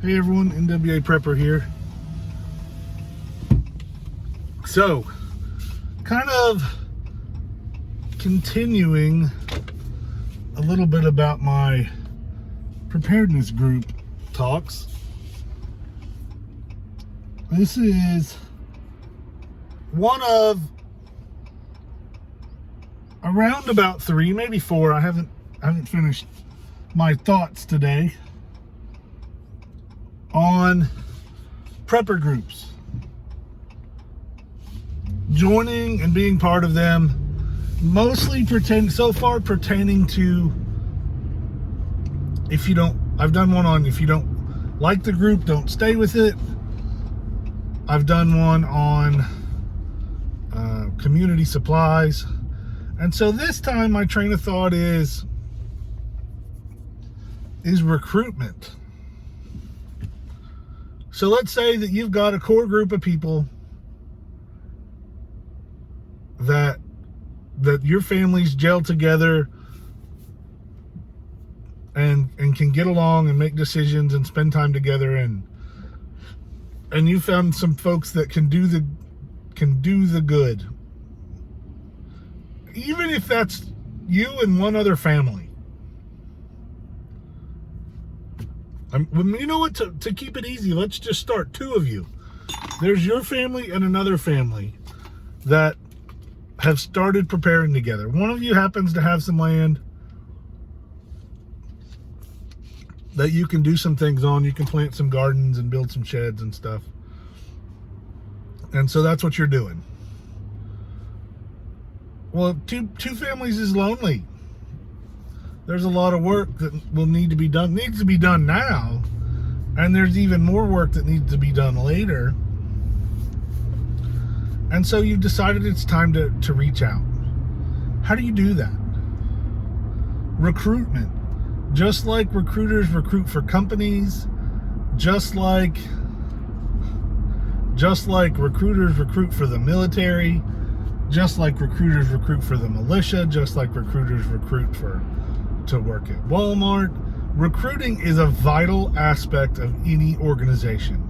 Hey everyone, NWA Prepper here. So, kind of continuing a little bit about my preparedness group talks. This is one of around about 3, maybe 4. I haven't finished my thoughts today on prepper groups, joining and being part of them, mostly pertaining to, if you don't, I've done one on if you don't like the group, don't stay with it. I've done one on community supplies. And so this time my train of thought is recruitment. So let's say that you've got a core group of people that your families gel together and can get along and make decisions and spend time together, and you found some folks that can do the good, even if that's you and one other family. You know what, to keep it easy, let's just start 2 of you. There's your family and another family that have started preparing together. One of you happens to have some land that you can do some things on. You can plant some gardens and build some sheds and stuff. And so that's what you're doing. Well, two families is lonely. There's a lot of work that needs to be done now, and there's even more work that needs to be done later. And so you've decided it's time to reach out. How do you do that? Recruitment. Just like recruiters recruit for companies, just like recruiters recruit for the military, just like recruiters recruit for the militia, just like recruiters recruit to work at Walmart. Recruiting is a vital aspect of any organization.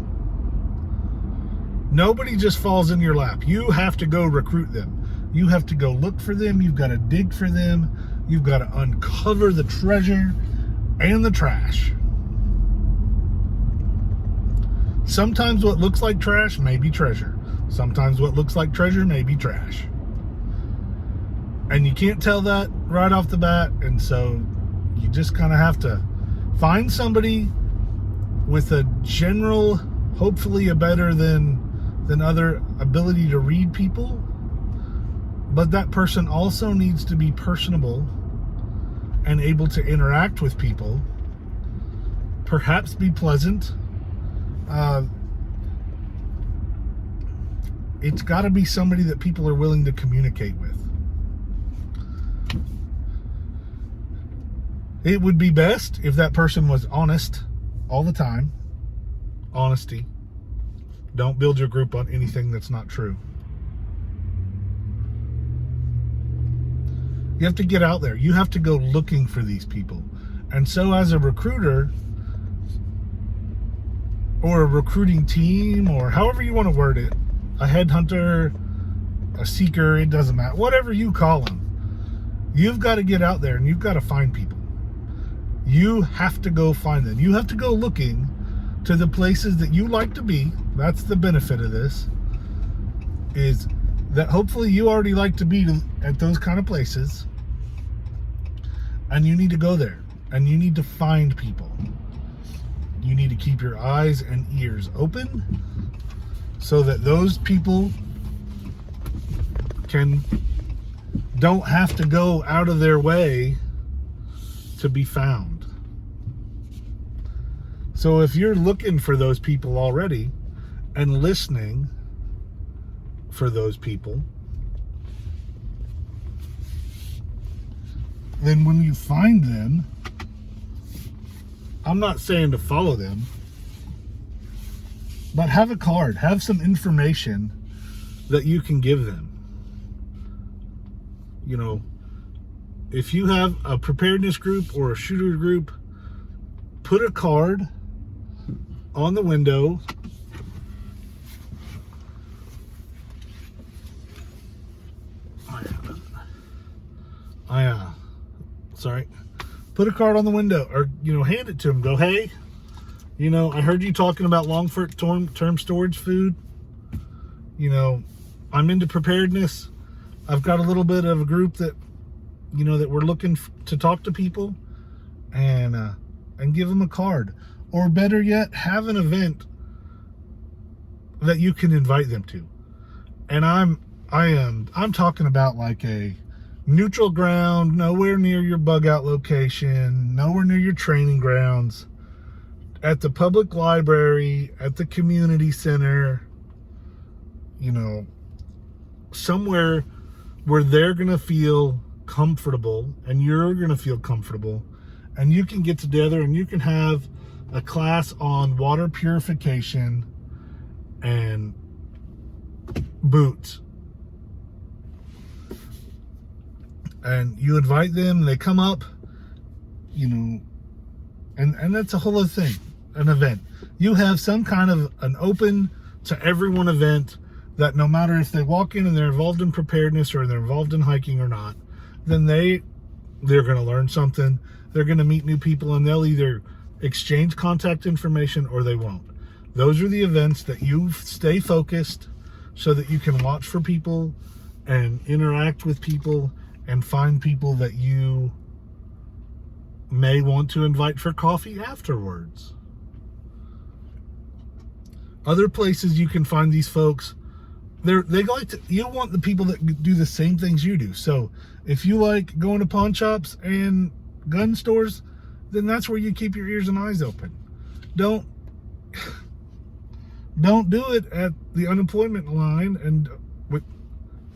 Nobody just falls in your lap. You have to go recruit them. You have to go look for them. You've got to dig for them. You've got to uncover the treasure and the trash. Sometimes what looks like trash may be treasure. Sometimes what looks like treasure may be trash. And you can't tell that right off the bat, and so you just kind of have to find somebody with a general, hopefully a better than other ability to read people, but that person also needs to be personable and able to interact with people, perhaps be pleasant. It's got to be somebody that people are willing to communicate with. It would be best if that person was honest all the time. Honesty. Don't build your group on anything that's not true. You have to get out there. You have to go looking for these people. And so as a recruiter or a recruiting team, or however you want to word it, a headhunter, a seeker, it doesn't matter. Whatever you call them, you've got to get out there and you've got to find people. You have to go find them. You have to go looking to the places that you like to be. That's the benefit of this, is that hopefully you already like to be at those kind of places, and you need to go there and you need to find people. You need to keep your eyes and ears open so that those people don't have to go out of their way to be found. So if you're looking for those people already and listening for those people, then when you find them, I'm not saying to follow them, but have a card, have some information that you can give them. You know, if you have a preparedness group or a shooter group, put a card on the window. Sorry. Put a card on the window, or hand it to them. Go, hey, I heard you talking about long-term storage food. I'm into preparedness. I've got a little bit of a group that that we're looking to talk to people, and give them a card, or better yet, have an event that you can invite them to. And I'm talking about like a neutral ground, nowhere near your bug out location, nowhere near your training grounds, at the public library, at the community center, somewhere where they're going to feel comfortable and you're going to feel comfortable, and you can get together and you can have a class on water purification and boots. And you invite them, they come up, and that's a whole other thing, an event. You have some kind of an open to everyone event that no matter if they walk in and they're involved in preparedness or they're involved in hiking or not, then they're going to learn something. They're going to meet new people, and they'll either exchange contact information or they won't. Those are the events that you stay focused so that you can watch for people and interact with people and find people that you may want to invite for coffee afterwards. Other places you can find these folks, you want the people that do the same things you do. So if you like going to pawn shops and gun stores, then that's where you keep your ears and eyes open. Don't do it at the unemployment line and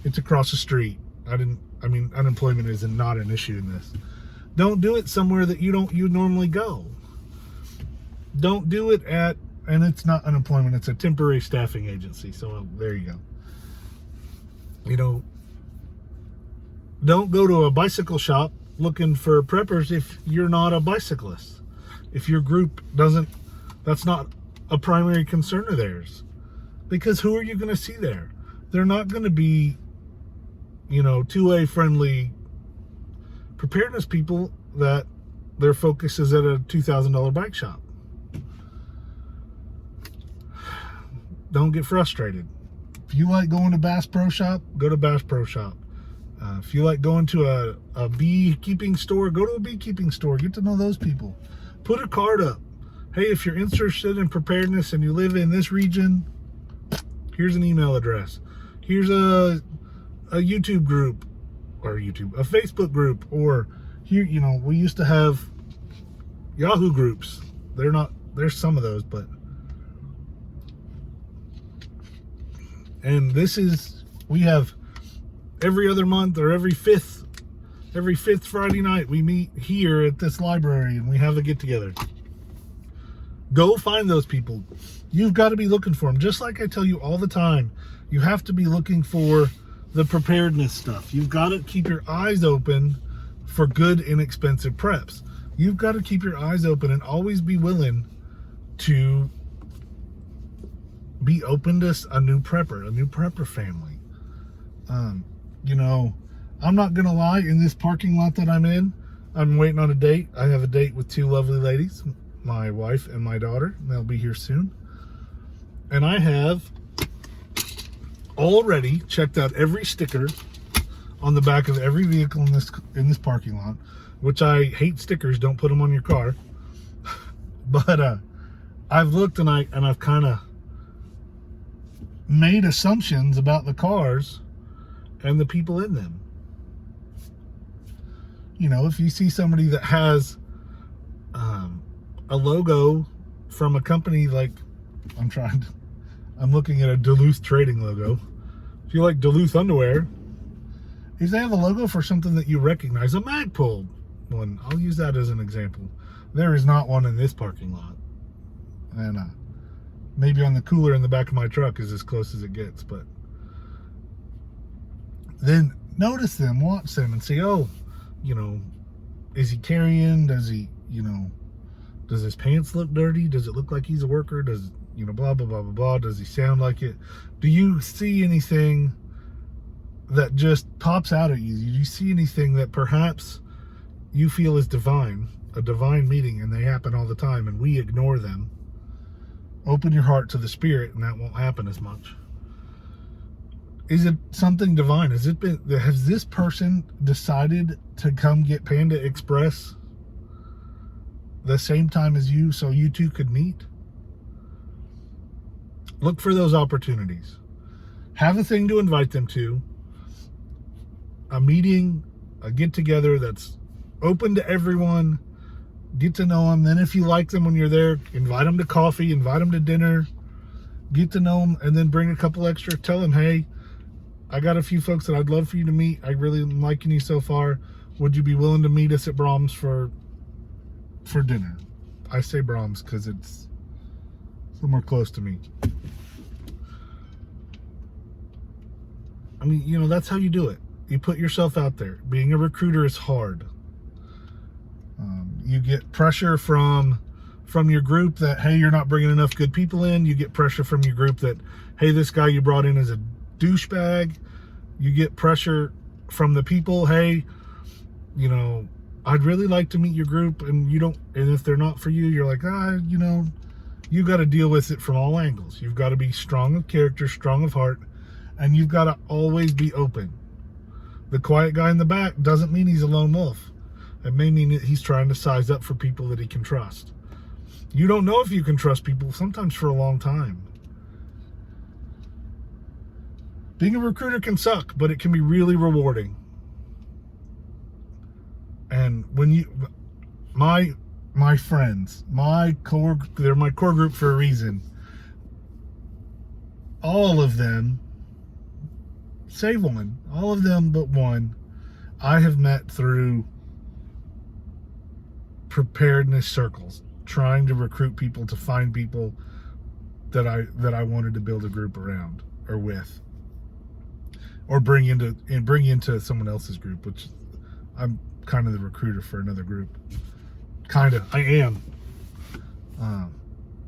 it's across the street. Unemployment is not an issue in this. Don't do it somewhere that you normally go. Don't do it and it's not unemployment, it's a temporary staffing agency. So there you go. Don't go to a bicycle shop looking for preppers if you're not a bicyclist. If your group that's not a primary concern of theirs. Because who are you going to see there? They're not going to be 2A friendly preparedness people that their focus is at a $2,000 bike shop. Don't get frustrated. If you like going to Bass Pro Shop, go to Bass Pro Shop. If you like going to a beekeeping store, go to a beekeeping store. Get to know those people. Put a card up. Hey, if you're interested in preparedness and you live in this region, here's an email address. Here's a YouTube group, or a Facebook group, or here, we used to have Yahoo groups. There's some of those, and we have every other month or every fifth Friday night, we meet here at this library and we have a get together. Go find those people. You've got to be looking for them. Just like I tell you all the time, you have to be looking for the preparedness stuff. You've got to keep your eyes open for good, inexpensive preps. You've got to keep your eyes open and always be willing to be open to a new prepper family. I'm not going to lie, in this parking lot that I'm in, I'm waiting on a date. I have a date with two lovely ladies, my wife and my daughter. They'll be here soon. And I have already checked out every sticker on the back of every vehicle in this parking lot, which I hate stickers. Don't put them on your car. But I've looked and I've kind of made assumptions about the cars and the people in them. If you see somebody that has a logo from a company like, I'm looking at a Duluth Trading logo. If you like Duluth underwear, if they have a logo for something that you recognize, a Magpul one, I'll use that as an example. There is not one in this parking lot. And maybe on the cooler in the back of my truck is as close as it gets. But then notice them, watch them, and say, oh, is he carrying? Does Does his pants look dirty? Does it look like he's a worker? Does, blah, blah, blah, blah, blah. Does he sound like it? Do you see anything that just pops out at you? Do you see anything that perhaps you feel is divine, a divine meeting, and they happen all the time, and we ignore them? Open your heart to the Spirit, and that won't happen as much. Is it something divine? Has this person decided to come get Panda Express the same time as you so you two could meet? Look for those opportunities. Have a thing to invite them to. A meeting, a get-together that's open to everyone. Get to know them. Then if you like them when you're there, invite them to coffee, invite them to dinner. Get to know them, and then bring a couple extra. Tell them, hey, I got a few folks that I'd love for you to meet. I really am liking you so far. Would you be willing to meet us at Brahms for dinner? I say Brahms because it's a little more close to me. I mean, that's how you do it. You put yourself out there. Being a recruiter is hard. You get pressure from your group that, hey, you're not bringing enough good people in. You get pressure from your group that, hey, this guy you brought in is a douchebag. You get pressure from the people, hey, I'd really like to meet your group, and if they're not for you, you're like, you got to deal with it from all angles. You've got to be strong of character, strong of heart, and you've got to always be open. The quiet guy in the back doesn't mean he's a lone wolf. It may mean that he's trying to size up for people that he can trust. You don't know if you can trust people sometimes for a long time. Being a recruiter can suck, but it can be really rewarding. And when my friends, they're my core group for a reason. All of them, save one, all of them but one, I have met through preparedness circles, trying to recruit people, to find people that I wanted to build a group around or with, or bring into someone else's group, which I'm kind of the recruiter for another group. I am.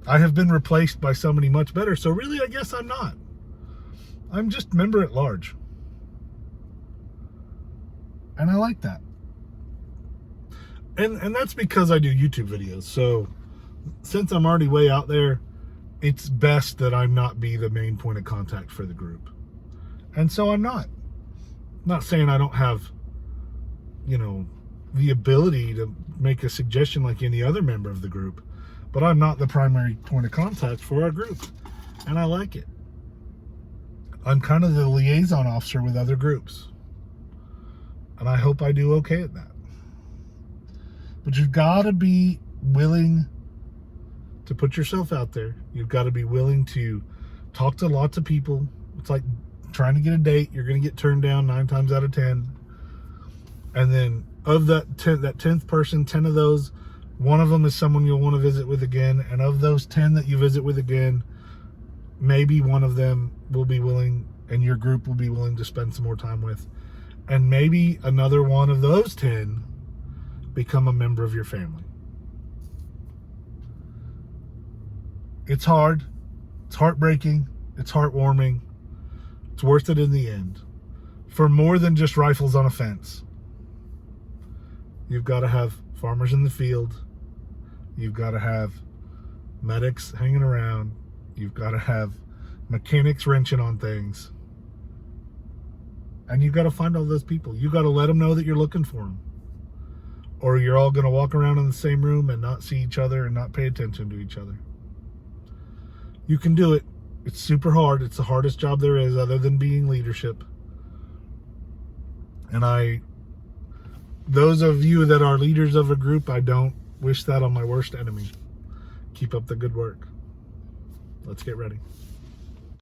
I have been replaced by somebody much better, so really I guess I'm not. I'm just member at large. And I like that. And that's because I do YouTube videos. So since I'm already way out there, it's best that I'm not be the main point of contact for the group. And so I'm not. Not saying I don't have, the ability to make a suggestion like any other member of the group, but I'm not the primary point of contact for our group. And I like it. I'm kind of the liaison officer with other groups. And I hope I do okay at that. But you've got to be willing to put yourself out there. You've got to be willing to talk to lots of people. It's like trying to get a date. You're going to get turned down 9 times out of 10. And then of that 10th person, 10 of those, one of them is someone you'll want to visit with again. And of those 10 that you visit with again, maybe one of them will be willing, and your group will be willing to spend some more time with. And maybe another one of those 10 become a member of your family. It's hard. It's heartbreaking. It's heartwarming. It's worth it in the end. For more than just rifles on a fence. You've got to have farmers in the field. You've got to have medics hanging around. You've got to have mechanics wrenching on things. And you've got to find all those people. You've got to let them know that you're looking for them. Or you're all going to walk around in the same room and not see each other and not pay attention to each other. You can do it. It's super hard. It's the hardest job there is other than being leadership. And those of you that are leaders of a group, I don't wish that on my worst enemy. Keep up the good work. Let's get ready.